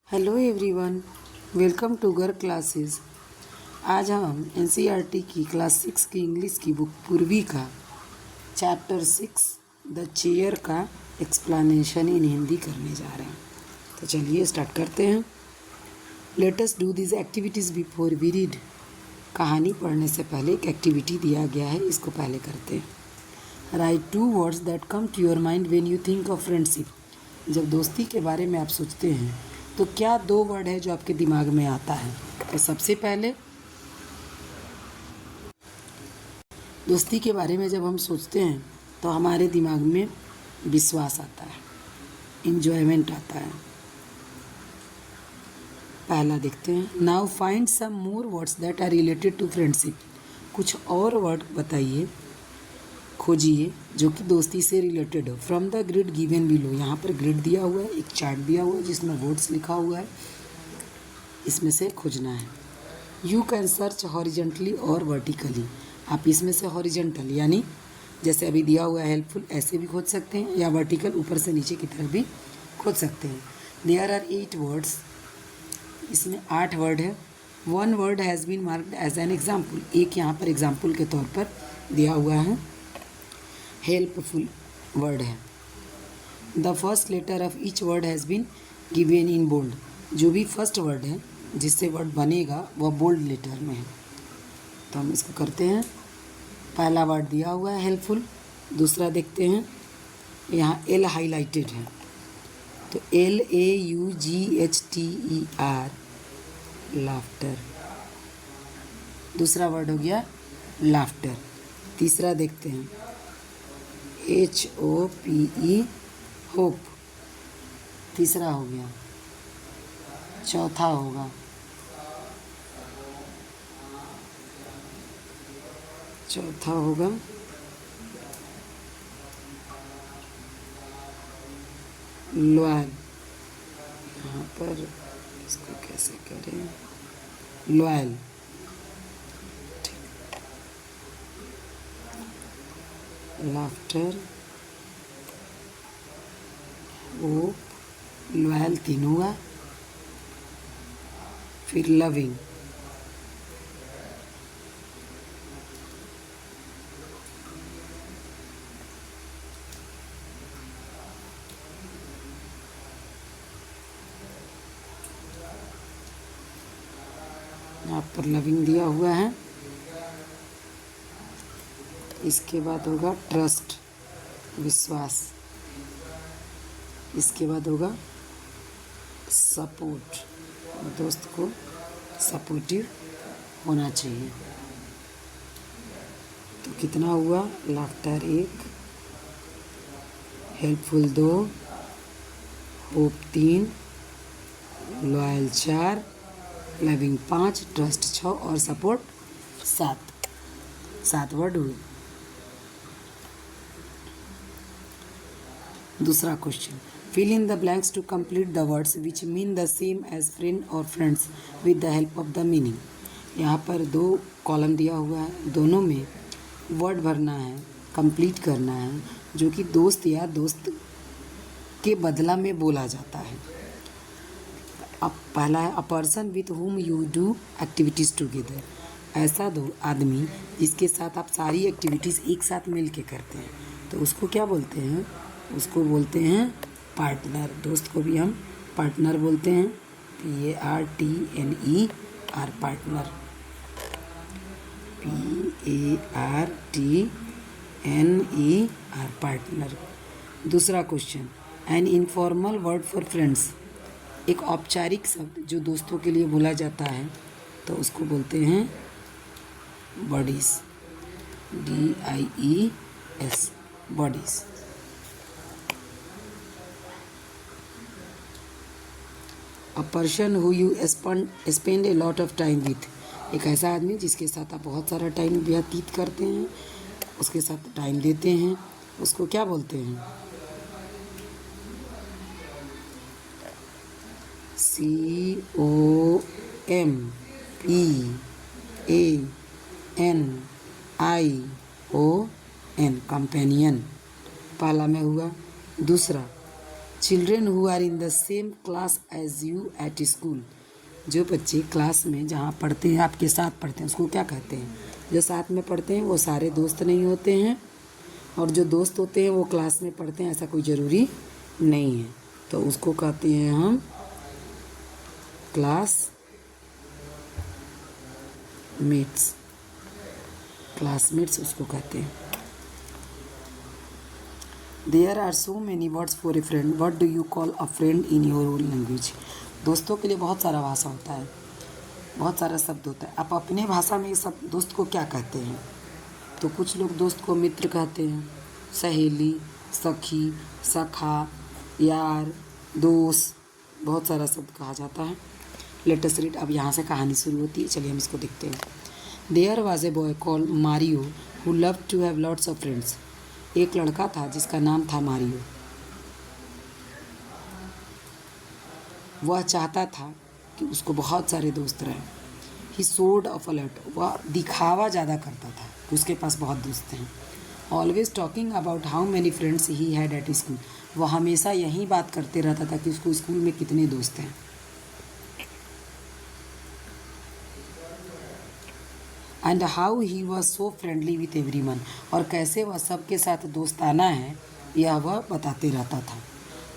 Hello everyone, welcome to गर classes. आज हम एनसीईआरटी की क्लास 6 की इंग्लिश की बुक पूर्वी का चैप्टर 6 द चेयर का एक्सप्लेनेशन इन हिंदी करने जा रहे हैं। तो चलिए स्टार्ट करते हैं। Let us do this activities before we read. कहानी पढ़ने से पहले एक एक्टिविटी दिया गया है, इसको पहले करते हैं। Write 2 words that come to your mind when you think of friendship. जब दोस्ती के बारे में आप सोचते हैं तो क्या 2 वर्ड है जो आपके दिमाग में आता है? तो सबसे पहले दोस्ती के बारे में जब हम सोचते हैं तो हमारे दिमाग में विश्वास आता है, इंजॉयमेंट आता है। पहला देखते हैं। Now find some more words that are related to friendship. कुछ और वर्ड बताइए, खोजिए जो कि दोस्ती से रिलेटेड हो। From the grid given below. यहाँ पर ग्रिड दिया हुआ है, एक चार्ट दिया हुआ है जिसमें वर्ड्स लिखा हुआ है, इसमें से खोजना है। यू कैन सर्च हॉरिजेंटली और वर्टिकली। आप इसमें से हॉरिजेंटल यानी जैसे अभी दिया हुआ है हेल्पफुल, ऐसे भी खोज सकते हैं, या वर्टिकल ऊपर से नीचे की तरफ भी खोज सकते हैं। There are 8 words. इसमें 8 वर्ड है। 1 word has been marked as an example. एक यहाँ पर एग्जाम्पल के तौर पर दिया हुआ है, हेल्पफुल वर्ड है। The first letter of each word has been given in bold. जो भी फर्स्ट वर्ड है जिससे वर्ड बनेगा वह बोल्ड लेटर में है। तो हम इसको करते हैं। पहला वर्ड दिया हुआ है हेल्पफुल। दूसरा देखते हैं, यहाँ एल हाईलाइटेड है, तो LAUGHTER, लाफ्टर। दूसरा वर्ड हो गया लाफ्टर। तीसरा देखते हैं, HOPE, होप। तीसरा हो गया। चौथा होगा लॉयल। यहाँ पर इसको कैसे करें, लॉयल। लाफ्टर, होप, लॉयल 3 हुआ। फिर लविंग। यहाँ पर लविंग दिया हुआ है। इसके बाद होगा ट्रस्ट, विश्वास। इसके बाद होगा सपोर्ट, दोस्त को सपोर्टिव होना चाहिए। तो कितना हुआ, laughter 1, helpful 2, hope 3, loyal 4, loving 5, trust 6 और सपोर्ट 7 वर्ड हुए। दूसरा question, fill in the blanks to complete the words which mean the same as friend or friends with the help of the meaning। यहाँ पर 2 column दिया हुआ है, दोनों में वर्ड भरना है, कंप्लीट करना है, जो कि दोस्त या दोस्त के बदला में बोला जाता है। अब पहला है, a person with whom you do activities together. ऐसा दो आदमी जिसके साथ आप सारी एक्टिविटीज़ एक साथ मिल के करते हैं, तो उसको क्या बोलते हैं? उसको बोलते हैं पार्टनर। दोस्त को भी हम पार्टनर बोलते हैं, PARTNER, पार्टनर, PARTNER, पार्टनर। दूसरा question, an informal word for friends. एक औपचारिक शब्द जो दोस्तों के लिए बोला जाता है, तो उसको बोलते हैं buddies, DIES, buddies. A person who you spend a lot of time with. एक ऐसा आदमी जिसके साथ आप बहुत सारा टाइम व्यतीत करते हैं, उसके साथ टाइम देते हैं, उसको क्या बोलते हैं? COMPANION, companion. पहला में हुआ। दूसरा children who are in the same class as you at school, जो बच्चे क्लास में जहाँ पढ़ते हैं आपके साथ पढ़ते हैं उसको क्या कहते हैं? जो साथ में पढ़ते हैं वो सारे दोस्त नहीं होते हैं, और जो दोस्त होते हैं वो क्लास में पढ़ते हैं ऐसा कोई ज़रूरी नहीं है, तो उसको कहते हैं हम क्लास मेट्स। क्लासमेट्स उसको कहते हैं। There are so many words for a friend, what do you call a friend in your own language. दोस्तों के लिए बहुत सारा भाषा होता है, बहुत सारा शब्द होता है। आप अपने भाषा में सब दोस्त को क्या कहते हैं? तो कुछ लोग दोस्त को मित्र कहते हैं, सहेली, सखी, सखा, यार, दोस्त, बहुत सारा शब्द कहा जाता है। Let us read. अब यहाँ से कहानी शुरू होती है, चलिए हम इसको देखते हैं। There was a boy called Mario who love to have lots of friends. एक लड़का था जिसका नाम था मारियो। वह चाहता था कि उसको बहुत सारे दोस्त रहें। ही सोड ऑफ अलर्ट, वह दिखावा ज़्यादा करता था, उसके पास बहुत दोस्त हैं। Always talking about how many friends he had at school, वह हमेशा यही बात करते रहता था कि उसको स्कूल में कितने दोस्त हैं। And how he was so friendly with everyone, और कैसे वह सबके साथ दोस्ताना है यह वह बताते रहता था।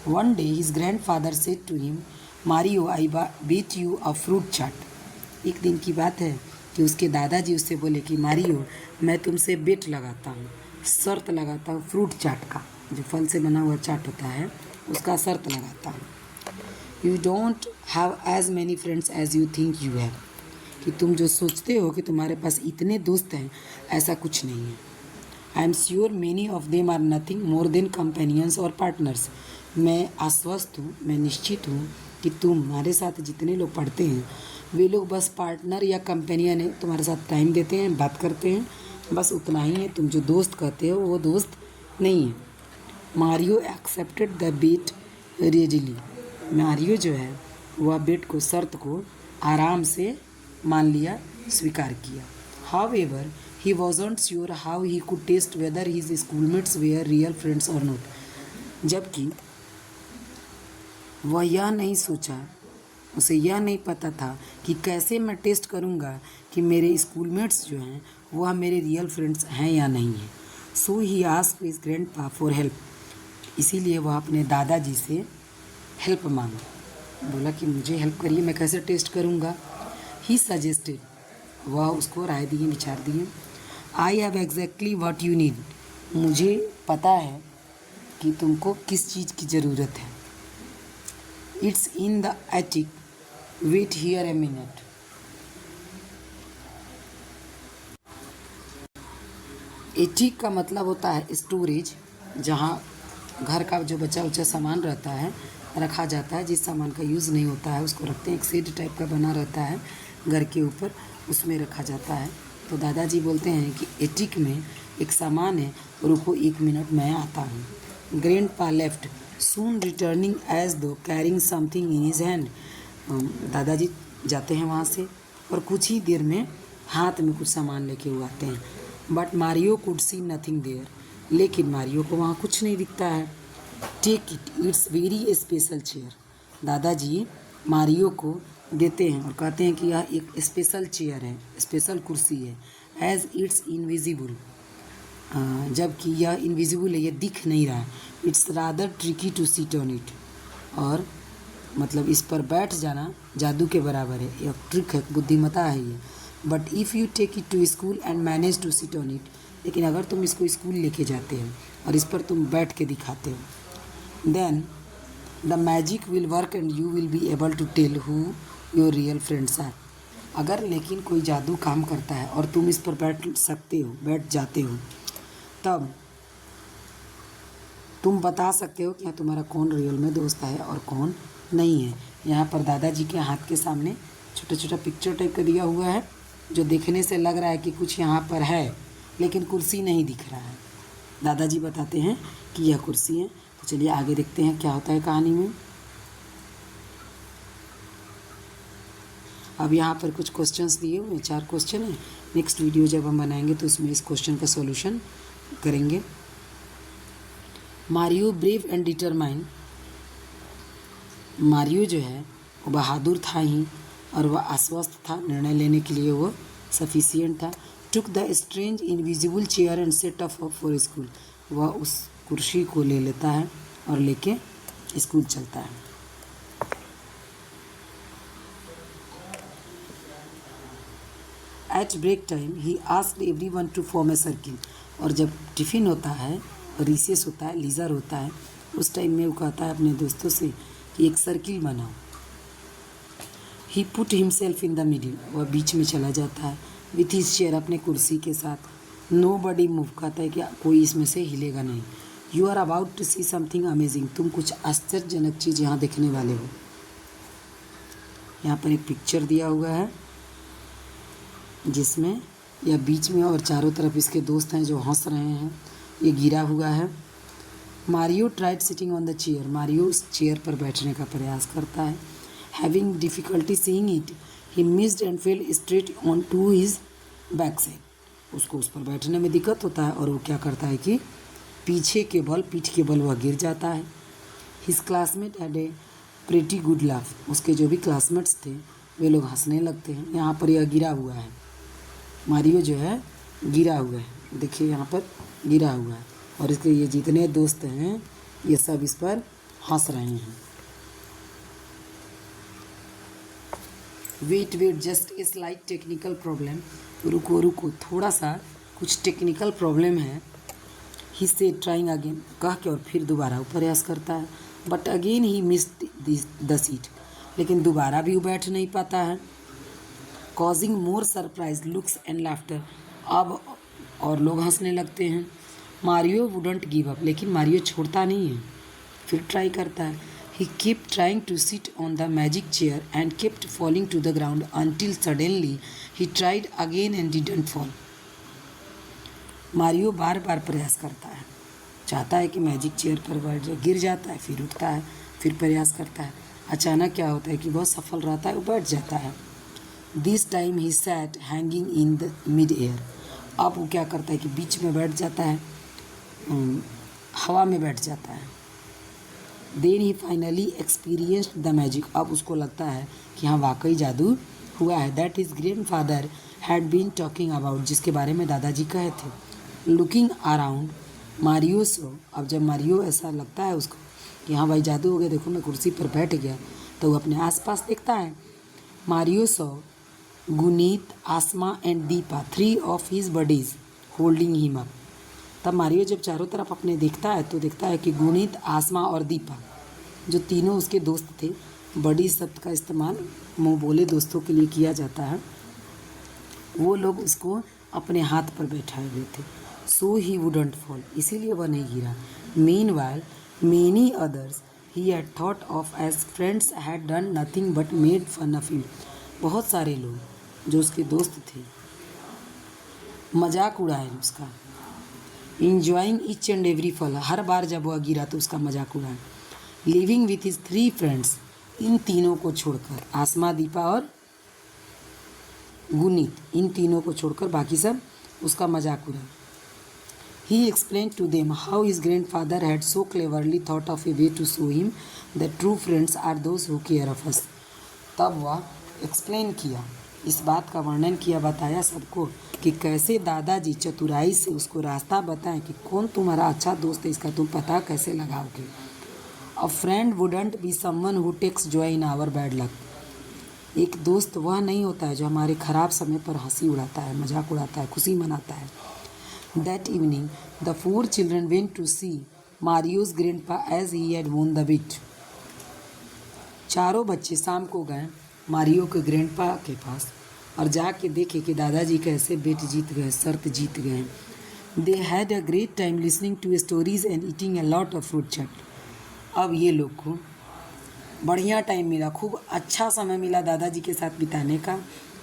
One day his grandfather said to him, Mario I beat you a fruit chaat. एक दिन की बात है कि उसके दादाजी उससे बोले कि मारियो, मैं तुमसे बेट लगाता हूँ, शर्त लगाता हूँ फ्रूट चाट का, जो फल से बना हुआ चाट होता है उसका शर्त लगाता हूँ। You don't have as many friends as you think you have, कि तुम जो सोचते हो कि तुम्हारे पास इतने दोस्त हैं ऐसा कुछ नहीं है। I am sure many of them are nothing more than companions और पार्टनर्स, मैं आश्वस्त हूँ, मैं निश्चित हूँ कि तुम्हारे साथ जितने लोग पढ़ते हैं वे लोग बस पार्टनर या कंपेनियन है, तुम्हारे साथ टाइम देते हैं, बात करते हैं, बस उतना ही है। तुम जो दोस्त कहते हो वो दोस्त नहीं है। Mario accepted the bet readily, Mario जो है वह बेट को, शर्त को आराम से मान लिया, स्वीकार किया। However he wasn't sure how he could test whether his schoolmates were real friends और नॉट, जबकि वह यह नहीं सोचा, उसे यह नहीं पता था कि कैसे मैं टेस्ट करूंगा कि मेरे स्कूलमेट्स जो हैं वह मेरे रियल फ्रेंड्स हैं या नहीं हैं। So he asked his grandpa for help, इसीलिए वह अपने दादाजी से हेल्प मांगा, बोला कि मुझे हेल्प करिए, मैं कैसे टेस्ट करूंगा। ही सजेस्टेड, वह उसको राय दिए, विचार दिए। I have exactly what you need, मुझे पता है कि तुमको किस चीज़ की ज़रूरत है। It's in the attic, wait here a minute. Attic का मतलब होता है स्टोरेज, जहाँ घर का जो बचा उचा सामान रहता है रखा जाता है, जिस सामान का यूज़ नहीं होता है उसको रखते हैं। एक शेड टाइप का बना रहता है घर के ऊपर, उसमें रखा जाता है। तो दादाजी बोलते हैं कि एटिक में एक सामान है, रुको 1 मिनट मैं आता हूँ। ग्रैंडपा लेफ्ट सून रिटर्निंग एज दो carrying something in his hand, दादाजी जाते हैं वहाँ से और कुछ ही देर में हाथ में कुछ सामान लेके वो आते हैं। But Mario could see nothing there, लेकिन मारियो को वहाँ कुछ नहीं दिखता है। Take it, it's very special chair, दादाजी मारियो को देते हैं और कहते हैं कि यह एक स्पेशल चेयर है, स्पेशल कुर्सी है। एज इट्स इनविजिबल, जबकि यह इनविजिबल है, यह दिख नहीं रहा। It's rather tricky to sit on it, और मतलब इस पर बैठ जाना जादू के बराबर है, यह ट्रिक है, बुद्धिमता है ये। But if you take it to school and manage to sit on it, लेकिन अगर तुम इसको स्कूल लेके जाते हो और इस पर तुम बैठ के दिखाते हो, then the magic will work and you will be able to tell who your real friends are. अगर लेकिन कोई जादू काम करता है और तुम इस पर बैठ सकते हो, बैठ जाते हो, तब तुम बता सकते हो कि तुम्हारा कौन रियल में दोस्त है और कौन नहीं है। यहाँ पर दादाजी के हाथ के सामने छोटा छोटा पिक्चर टाइप का दिया हुआ है, जो देखने से लग रहा है कि कुछ यहाँ पर है, लेकिन कुर्सी नहीं दिख रहा है। दादाजी बताते हैं कि यह कुर्सी है। तो चलिए आगे देखते हैं क्या होता है कहानी में। अब यहाँ पर कुछ क्वेश्चंस दिए हुए हैं, 4 क्वेश्चन हैं। नेक्स्ट वीडियो जब हम बनाएंगे तो उसमें इस क्वेश्चन का सॉल्यूशन करेंगे। Mario brave and determine Mario जो है वो बहादुर था ही और वह आश्वस्त था, निर्णय लेने के लिए वो सफिशिएंट था। Took the strange invisible chair and set up for school, वह उस कुर्सी को ले लेता है और लेके स्कूल चलता है। At break time he asked everyone to form a circle, और जब टिफ़िन होता है, रिसेस होता है, लीजर होता है, उस टाइम में वो कहता है अपने दोस्तों से कि एक सर्किल बनाओ। He put himself in the middle, वह बीच में चला जाता है, विथ हिज चेयर, अपने कुर्सी के साथ। नो बडी मूव, कहता है कि कोई इसमें से हिलेगा नहीं। You are about to see something amazing, तुम कुछ आश्चर्यजनक चीज़ यहाँ देखने वाले हो। यहाँ पर एक पिक्चर दिया हुआ है जिसमें यह बीच में और चारों तरफ इसके दोस्त हैं जो हंस रहे हैं। ये गिरा हुआ है। Mario tried sitting on the chair, Mario उस चेयर पर बैठने का प्रयास करता है। Having difficulty seeing it, he missed and fell straight on to his back side, उसको उस पर बैठने में दिक्कत होता है और वो क्या करता है कि पीछे के बल, पीठ के बल वह गिर जाता है। His classmate had a pretty good laugh, उसके जो भी क्लासमेट्स थे वे लोग हंसने लगते हैं। यहाँ पर यह गिरा हुआ है, मारियो जो है गिरा हुआ है, देखिए यहाँ पर गिरा हुआ है और इसके ये जितने दोस्त हैं ये सब इस पर हंस रहे हैं। Wait just a slight technical problem, रुको थोड़ा सा कुछ टेक्निकल प्रॉब्लम है। ही से ट्राइंग अगेन, कह के और फिर दोबारा वो प्रयास करता है। But again he missed the seat, लेकिन दोबारा भी वो बैठ नहीं पाता है। Causing more surprise looks and laughter, अब और लोग हंसने लगते हैं। मारियो वुडंट गिव अप, लेकिन मारियो छोड़ता नहीं है, फिर ट्राई करता है। ही kept trying to sit on the magic chair and kept falling to the ground until suddenly he tried again and didn't fall. Mario बार बार प्रयास करता है, चाहता है कि मैजिक चेयर पर बैठ जाए, गिर जाता है, फिर उठता है, फिर प्रयास करता है। अचानक क्या होता है कि बहुत सफल रहता है, वो बैठ जाता है। This time he sat hanging in the mid air, अब वो क्या करता है कि बीच में बैठ जाता है, हवा में बैठ जाता है। Then he finally experienced the magic, अब उसको लगता है कि हाँ वाकई जादू हुआ है। That is grandfather had been talking about, जिसके बारे में दादाजी कहे थे। लुकिंग अराउंड मारियो सो, अब जब मारियो ऐसा लगता है उसको कि हाँ भाई जादू हो गया, देखो मैं कुर्सी पर बैठ गया, तो वो अपने आसपास देखता है। Mario saw Guneet, Asma and Deepa, 3 of his buddies holding him up. तब मारियो जब चारों तरफ अपने देखता है तो देखता है कि गुनीत, आसमा और दीपा, जो तीनों उसके दोस्त थे, बड़ी शब्द का इस्तेमाल मुँह बोले दोस्तों के लिए किया जाता है, वो लोग उसको अपने हाथ पर बैठाए हुए थे। सो ही वुडंट फॉल, इसीलिए वह नहीं गिरा। Meanwhile many others he had thought of as friends had done nothing but made fun of him, बहुत सारे लोग जो उसके दोस्त थे मजाक उड़ाए उसका। Enjoying each and every fall, हर बार जब वह गिरा तो उसका मजाक उड़ाए। लिविंग विथ हिज 3 फ्रेंड्स, इन तीनों को छोड़कर, आसमा, दीपा और गुनीत, इन तीनों को छोड़कर बाकी सब उसका मजाक उड़ाए। He explain to them how his grandfather had so cleverly thought of a way to show him that true friends are those who care of us. तब वह एक्सप्लेन किया, इस बात का वर्णन किया, बताया सबको कि कैसे दादाजी चतुराई से उसको रास्ता बताएं कि कौन तुम्हारा अच्छा दोस्त है, इसका तुम पता कैसे लगाओगे। A friend wouldn't be someone who takes joy in our bad luck, एक दोस्त वह नहीं होता है जो हमारे ख़राब समय पर हंसी उड़ाता है, मजाक उड़ाता है, खुशी मनाता है। That evening the 4 children went to see Mario's grandpa as he had won the bet. चारों बच्चे शाम को गए मारियो के ग्रैंडपा के पास और जाके देखे कि दादाजी कैसे बेट जीत गए, शर्त जीत गए। They had a great time listening to stories and eating a lot of fruit chaat. अब ये लोग को बढ़िया टाइम मिला, खूब अच्छा समय मिला दादाजी के साथ बिताने का,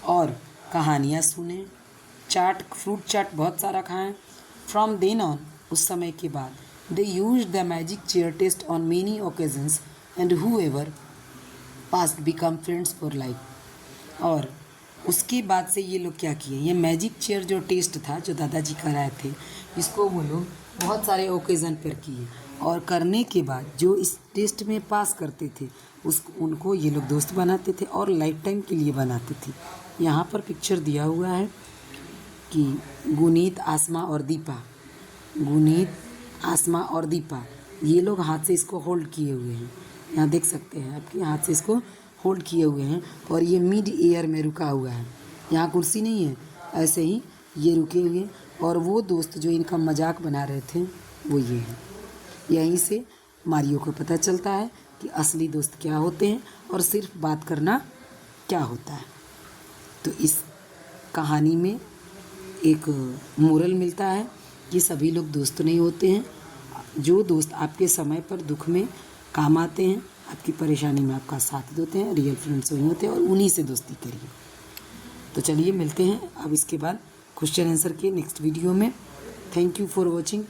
और कहानियाँ सुने, चाट, फ्रूट चाट बहुत सारा खाएं। फ्रॉम देन ऑन, उस समय के बाद they used the magic chair test on many occasions and whoever passed become friends for life. और उसके बाद से ये लोग क्या किए, ये मैजिक चेयर जो टेस्ट था जो दादाजी कराए थे, इसको वो लोग बहुत सारे ओकेज़न पर किए और करने के बाद जो इस टेस्ट में पास करते थे उनको ये लोग दोस्त बनाते थे और लाइफ टाइम के लिए बनाते थे। यहाँ पर पिक्चर दिया हुआ है कि गुनीत, आसमा और दीपा, गुनीत, आसमा और दीपा, ये लोग हाथ से इसको होल्ड किए हुए हैं। यहाँ देख सकते हैं आपके हाथ से इसको होल्ड किए हुए हैं और ये मिड एयर में रुका हुआ है। यहाँ कुर्सी नहीं है, ऐसे ही ये रुके हुए हैं। और वो दोस्त जो इनका मजाक बना रहे थे वो ये हैं। यहीं से मारियो को पता चलता है कि असली दोस्त क्या होते हैं और सिर्फ बात करना क्या होता है। तो इस कहानी में एक मोरल मिलता है कि सभी लोग दोस्त नहीं होते हैं। जो दोस्त आपके समय पर दुख में काम आते हैं, आपकी परेशानी में आपका साथ देते हैं, रियल फ्रेंड्स वही होते हैं और उन्हीं से दोस्ती करिए। तो चलिए मिलते हैं अब इसके बाद क्वेश्चन आंसर के नेक्स्ट वीडियो में। Thank you for watching.